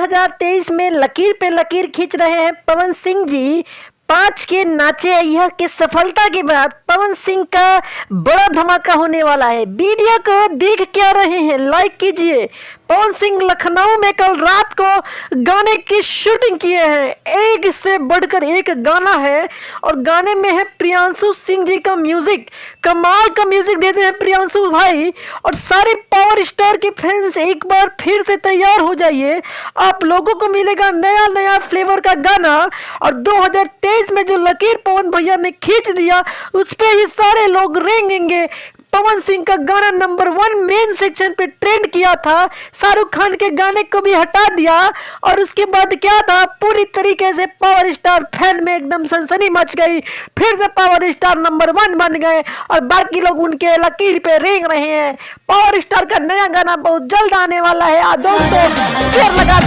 2023 में लकीर पे लकीर खींच रहे हैं पवन सिंह जी। 5 के नाचे यह की सफलता के बाद पवन सिंह का बड़ा धमाका होने वाला है। वीडियो को देख क्या रहे हैं, लाइक कीजिए। पवन सिंह लखनऊ में कल रात को गाने की शूटिंग किए हैं। एक से बढ़कर एक गाना है और गाने में है प्रियांशु सिंह जी का म्यूजिक। कमाल का म्यूजिक देते हैं प्रियांशु भाई। और सारे पावर स्टार के फैंस एक बार फिर से तैयार हो जाइए, आप लोगों को मिलेगा नया नया फ्लेवर का गाना। और 2023 में जो लकीर पवन भैया ने खींच दिया उस पे ही सारे लोग रेंगेंगे। पवन सिंह का गाना नंबर 1 मेन सेक्शन पे ट्रेंड किया था, शाहरुख खान के गाने को भी हटा दिया। और उसके बाद क्या था, पूरी तरीके से पावर स्टार फैन में एकदम सनसनी मच गई। फिर से पावर स्टार नंबर 1 बन गए और बाकी लोग उनके लकीर पे रेंग रहे हैं। पावर स्टार का नया गाना बहुत जल्द आने वाला है। दोस्तों शेयर लगा